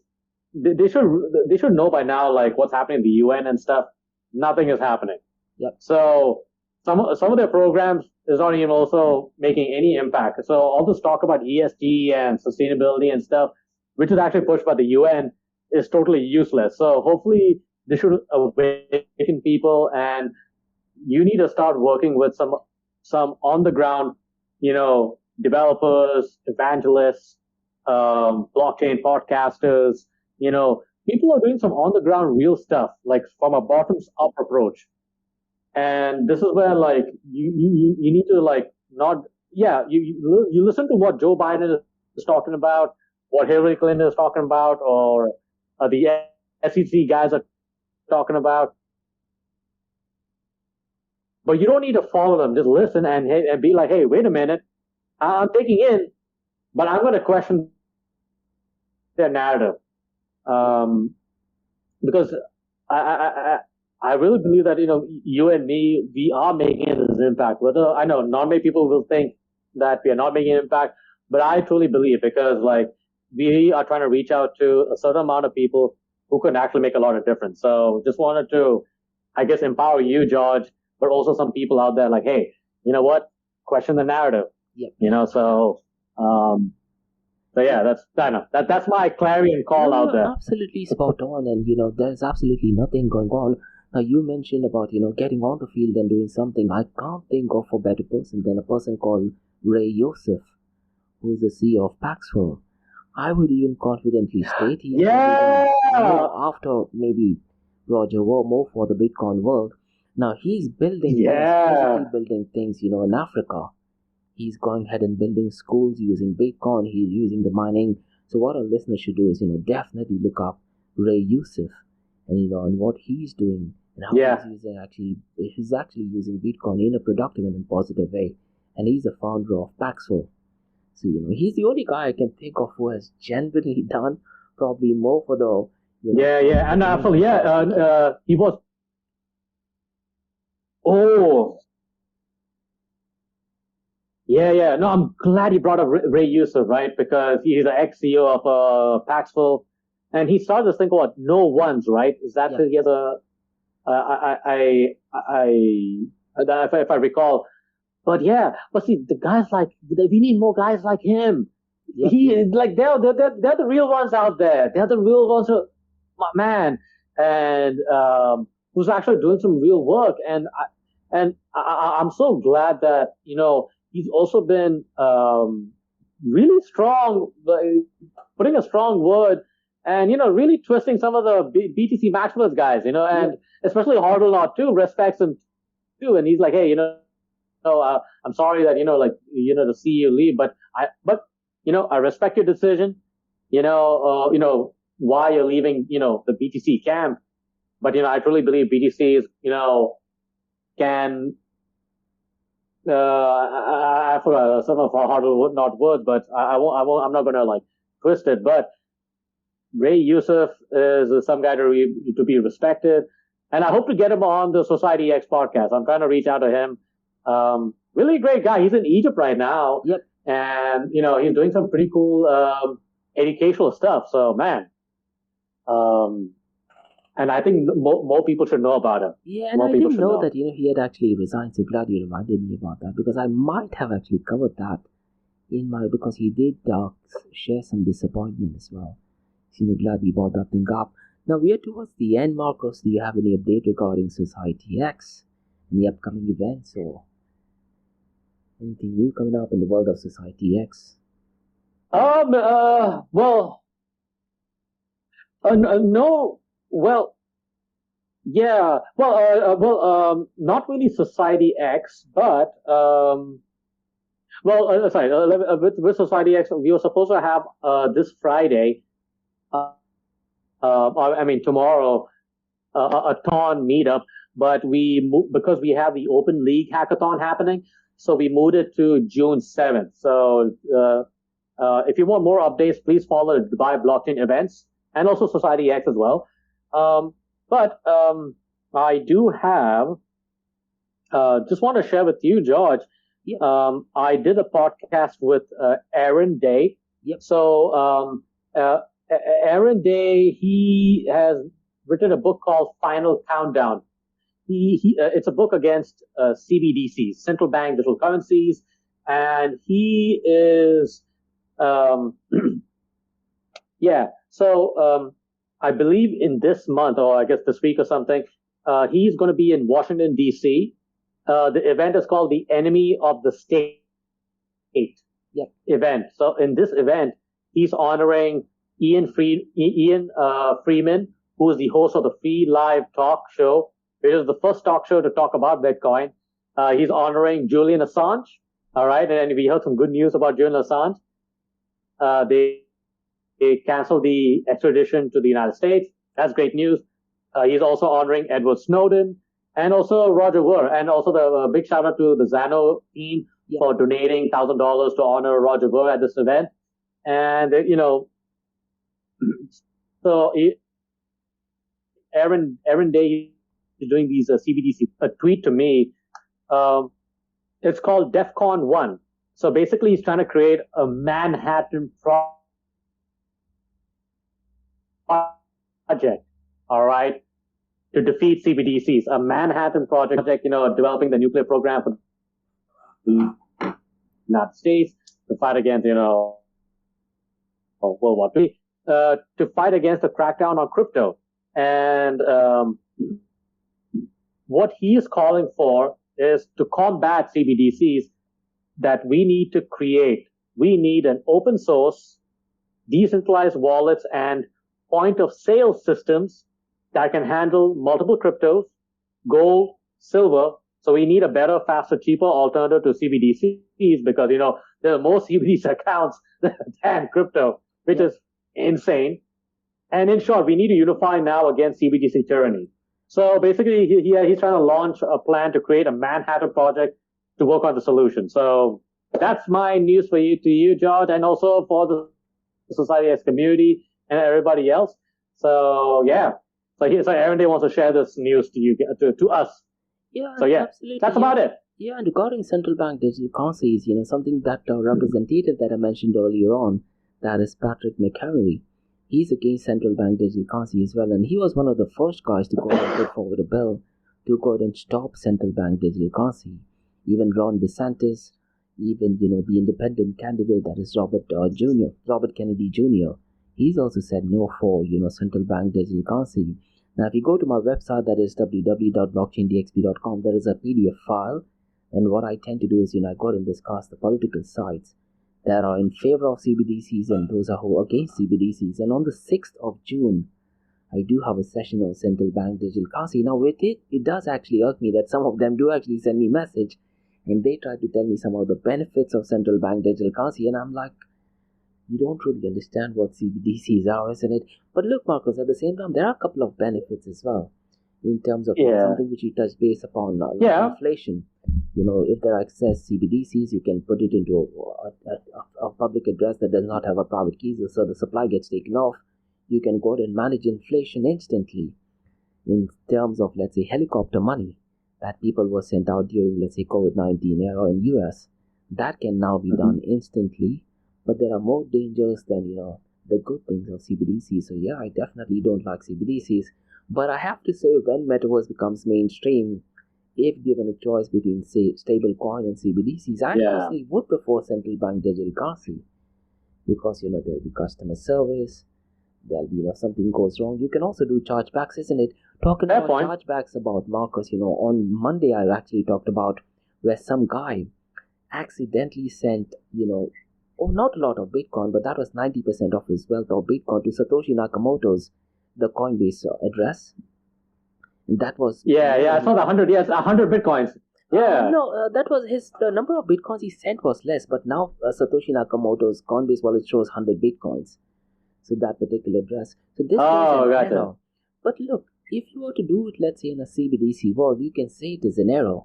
they should know by now, what's happening in the UN and stuff. Nothing is happening. Yep. So some of their programs is not even also making any impact. So all this talk about ESG and sustainability and stuff, which is actually pushed by the UN, is totally useless. So hopefully this should awaken people, and you need to start working with some on the ground, developers, evangelists, blockchain podcasters, people are doing some on the ground real stuff, from a bottoms up approach. And this is where you need to you listen to what Joe Biden is talking about, what Hillary Clinton is talking about, or the SEC guys are talking about. But you don't need to follow them. Just listen and be like, hey, wait a minute. I'm taking in, but I'm going to question their narrative. Because I really believe that, you and me, we are making this impact. Whether, I know not many people will think that we are not making an impact, but I truly believe, because we are trying to reach out to a certain amount of people who can actually make a lot of difference. So just wanted to, I guess, empower you, George, but also some people out there hey, you know what? Question the narrative. Yep. So yeah, that's my clarion call out there. Absolutely spot on, and there's absolutely nothing going on. Now you mentioned about getting on the field and doing something. I can't think of a better person than a person called Ray Yosef, who's the CEO of Paxful. I would even confidently state he after maybe Roger Ver more for the Bitcoin world. Now he's building physically building things, in Africa. He's going ahead and building schools using Bitcoin. He's using the mining. So what our listeners should do is, definitely look up Ray Youssef and, and what he's doing and how he's actually using Bitcoin in a productive and positive way. And he's a founder of Paxful. So, he's the only guy I can think of who has genuinely done probably more for the, and absolutely, he was, no, I'm glad you brought up Ray Youssef, right? Because he's the ex-CEO of Paxful, and he started this thing called No Ones, right? Is that he has a, if I recall, but see, the guys we need more guys like him. They're the real ones out there. They're the real ones, man, and who's actually doing some real work. And I'm so glad that he's also been really strong, putting a strong word, and really twisting some of the BTC Maximus guys, and especially Hardelnot too respects him too, and he's like, hey, I'm sorry that to see you leave, but I respect your decision. Why you're leaving, the BTC camp, but I truly believe BTC is, can. I forgot some of our not words, but I'm not gonna twist it. But Ray Youssef is some guy to be respected, and I hope to get him on the Society X podcast. I'm trying to reach out to him. Really great guy. He's in Egypt right now. Yep. And, he's doing some pretty cool, educational stuff. So, man, and I think more people should know about him. Yeah, and I didn't know that, he had actually resigned. So glad you reminded me about that, because I might have actually covered that because he did share some disappointment as well. So, glad you brought that thing up. Now, we are towards the end, Markos. Do you have any update regarding Society X? Any upcoming events or anything new coming up in the world of Society X? No. Well, yeah. Not really Society X, but with Society X, we were supposed to have this Friday, tomorrow, a Ton meetup, but because we have the Open League hackathon happening, so we moved it to June 7th. So if you want more updates, please follow Dubai Blockchain events and also Society X as well. But I do have, just want to share with you, George. Yeah. I did a podcast with Aaron Day. Yep. So Aaron Day, he has written a book called Final Countdown. It's a book against CBDCs, central bank digital currencies, and he is, So I believe in this month, or I guess this week or something, he's going to be in Washington D.C. The event is called the Enemy of the State event. So in this event, he's honoring Ian Freeman, who is the host of the Free Live Talk Show, which is the first talk show to talk about Bitcoin. He's honoring Julian Assange. All right. And we heard some good news about Julian Assange. They canceled the extradition to the United States. That's great news. He's also honoring Edward Snowden and also Roger Ver. And also the big shout out to the Zano team for donating $1,000 to honor Roger Ver at this event. And, so Aaron Day is doing these CBDC. A tweet to me, it's called DEFCON 1. So basically, he's trying to create a Manhattan project, all right, to defeat CBDCs. A Manhattan project, developing the nuclear program for the United States to fight against, World War III, to fight against the crackdown on crypto. And what he is calling for is to combat CBDCs, that we need an open source, decentralized wallets and point of sale systems that can handle multiple cryptos, gold, silver. So we need a better, faster, cheaper alternative to CBDCs because, there are more CBDC accounts than crypto, which is insane. And in short, we need to unify now against CBDC tyranny. So basically, he's trying to launch a plan to create a Manhattan project to work on the solution. So that's my news to you, George, and also for the Society X community and everybody else. So yeah, so Aaron Day wants to share this news to you, to us. Yeah. So yeah, absolutely. That's about it. Yeah, and regarding central bank digital currencies, something that representative that I mentioned earlier on, that is Patrick McHenry. He's against central bank digital currency as well, and he was one of the first guys to go and put forward a bill to go and stop central bank digital currency. Even Ron DeSantis, even the independent candidate that is Robert Kennedy Jr. He's also said no for central bank digital currency. Now, if you go to my website, that is www.blockchaindxb.com, there is a PDF file, and what I tend to do is I go and discuss the political sides that are in favor of CBDCs and those who are against CBDCs. And on the 6th of June, I do have a session on central bank digital currency. Now, with it does actually irk me that some of them do actually send me a message and they try to tell me some of the benefits of central bank digital currency, and I'm like, you don't really understand what CBDCs are, isn't it? But look, Markose, at the same time, there are a couple of benefits as well in terms of something which you touch base upon, like inflation. If there are excess CBDCs, you can put it into a public address that does not have a private key, so the supply gets taken off. You can go ahead and manage inflation instantly in terms of, let's say, helicopter money that people were sent out during, let's say, COVID-19 era in US. That can now be done instantly, but there are more dangers than, the good things of CBDCs. So yeah, I definitely don't like CBDCs, but I have to say, when Metaverse becomes mainstream, if given a choice between, say, stablecoin and CBDCs, I personally would prefer central bank digital currency because, there'll be customer service, there'll be, something goes wrong. You can also do chargebacks, isn't it? Talking about chargebacks about Markose, on Monday I actually talked about where some guy accidentally sent, not a lot of Bitcoin, but that was 90% of his wealth of Bitcoin to Satoshi Nakamoto's, the Coinbase address. And that was... I saw the 100 Bitcoins. Yeah. That was the number of Bitcoins he sent was less, but now Satoshi Nakamoto's Coinbase wallet shows 100 Bitcoins. So that particular address. So this is an error. But look, if you were to do it, let's say in a CBDC world, you can say it is an error.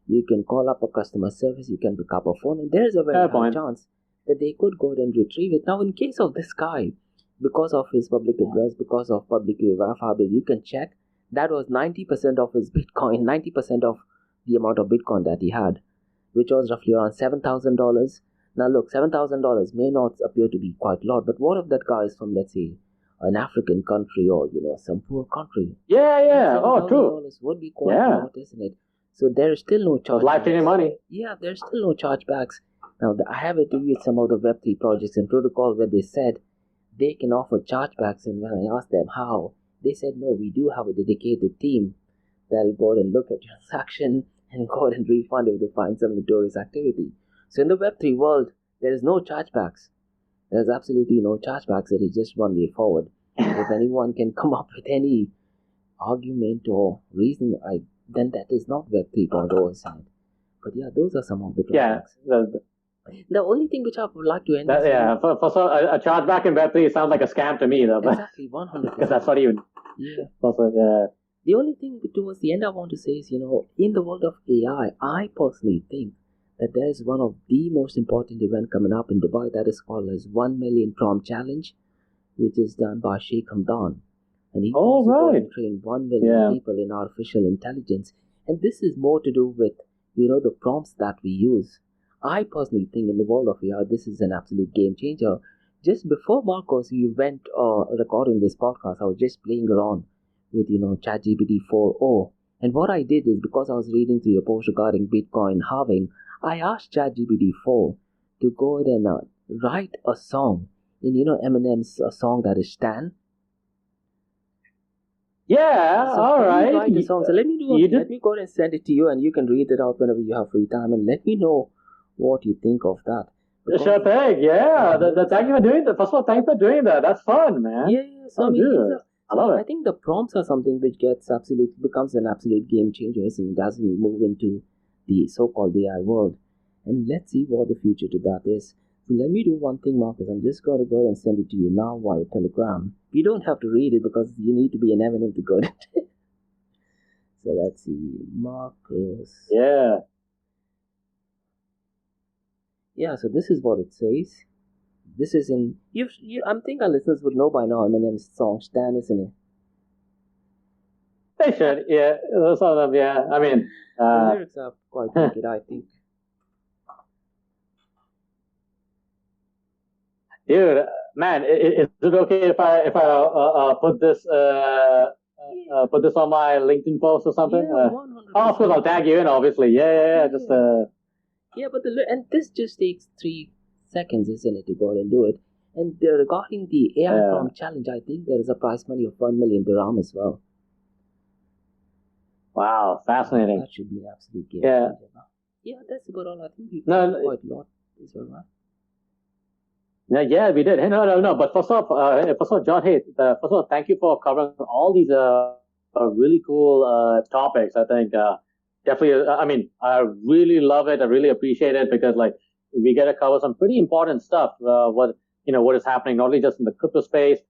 You can call up a customer service, you can pick up a phone, and there is a very high chance that they could go and retrieve it. Now, in case of this guy, because of his public address, because of publicly verifiable, you can check that was 90% of his Bitcoin, 90% of the amount of Bitcoin that he had, which was roughly around $7,000. Now look, $7,000 may not appear to be quite a lot, but what if that guy is from, let's say, an African country or, some poor country? Yeah. Oh, true. $7,000 would be quite a lot, isn't it? So there is still no chargebacks. Life-changing money. Yeah, there's still no chargebacks. Now, I have interviewed some of the Web3 projects and protocol where they said they can offer chargebacks, and when I asked them how, they said, no, we do have a dedicated team that'll go and look at your transaction and go and refund if they find some notorious activity. So in the Web3 world, there is no chargebacks. There's absolutely no chargebacks. It is just one way forward. If anyone can come up with any argument or reason, then that is not Web3.0, isn't it? But yeah, those are some of the drawbacks. The only thing which I would like to end for a chargeback in Web3 sounds like a scam to me, though. Exactly, 100%. Because that's not even... The only thing towards the end I want to say is, in the world of AI, I personally think that there is one of the most important events coming up in Dubai that is called as 1 Million Prompt Challenge, which is done by Sheikh Hamdan. And he wants to train 1 million people in artificial intelligence. And this is more to do with, the prompts that we use. I personally think in the world of AI, this is an absolute game changer. Just before, Markose, you went recording this podcast, I was just playing around with, ChatGPT 4.0. And what I did is, because I was reading through your post regarding Bitcoin halving, I asked ChatGPT 4 to go ahead and write a song in, Eminem's song that is Stan. Yeah, so all right. Write a song. So let me go ahead and send it to you, and you can read it out whenever you have free time, and let me know what you think of that. Sure thing, yeah. Thank you for doing that. First of all, thanks for doing that. That's fun, man. Yeah. So I love it. I think the prompts are something which becomes an absolute game changer, and as we move into the so-called AI world. And let's see what the future to that is. So let me do one thing, Marcus. I'm just going to go and send it to you now via Telegram. You don't have to read it because you need to be an M&M to go to it. So let's see, Marcus. Yeah. Yeah, so this is what it says. This is in I'm thinking our listeners would know by now Eminem's song Stan, isn't it? They should, yeah. Some of them, yeah. I mean, the lyrics are quite wicked, I think. Dude, man, is it okay if I put this on my LinkedIn post or something? Yeah, of course, I'll tag you in, obviously. Yeah. Just Yeah, but and this just takes 3 seconds, isn't it, to go and do it. And regarding the AI prompt challenge, I think there is a prize money of 1 million dirham as well. Wow, fascinating. That should be an absolute game. Yeah, that's about all. I think we've done quite a lot as well, right? Yeah, we did. Hey, no. But first off, John, hey, first of all, thank you for covering all these really cool topics. I think definitely. I mean, I really love it. I really appreciate it because like we get to cover some pretty important stuff. What is happening not only just in the crypto space,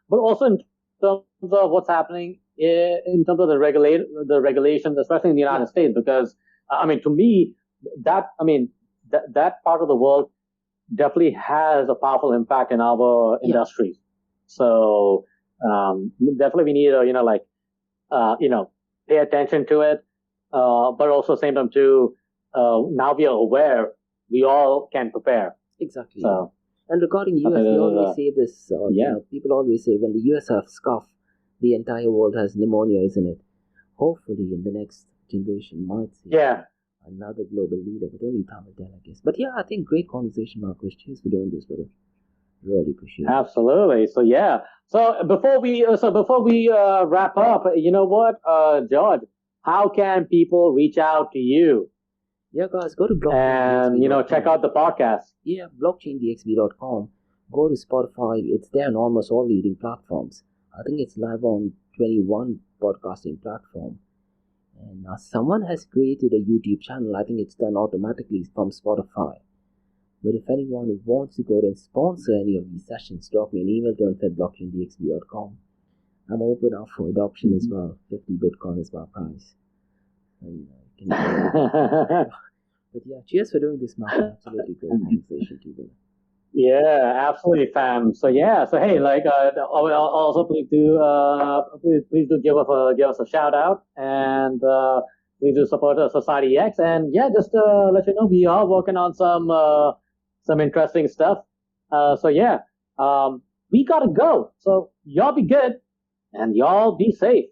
but also in terms of what's happening in terms of the regulations, especially in the United States. Because I mean, to me, that part of the world definitely has a powerful impact in our industries. So definitely we need to pay attention to it, but also same time too. Now we are aware, we all can prepare. Exactly. So, and regarding US, they always say this. People always say when the US have scoff, the entire world has pneumonia, isn't it? Hopefully, in the next generation, might see. Another global leader, but only time will tell, I guess. But yeah, I think great conversation, Marcos. Cheers for doing this, brother. Really appreciate it. Absolutely. So yeah. So before we wrap up, you know what, George? How can people reach out to you? Yeah, guys, go to Blockchain DXB. And check out the podcast. Yeah, blockchaindxb.com. Go to Spotify. It's there on almost all leading platforms. I think it's live on 21 podcasting platform. And someone has created a YouTube channel. I think it's done automatically from Spotify. But if anyone who wants to go and sponsor any of these sessions, drop me an email to unfiltered@blockchaindxb.com. I'm open up for adoption as well. 50 Bitcoin is my price. But yeah, cheers for doing this, Mark. Absolutely great conversation too, brother. Yeah, absolutely, fam. So yeah, so hey, also please do give us a shout out, and please do support Society X, and yeah, just let you know we are working on some interesting stuff. So yeah, we gotta go. So y'all be good, and y'all be safe.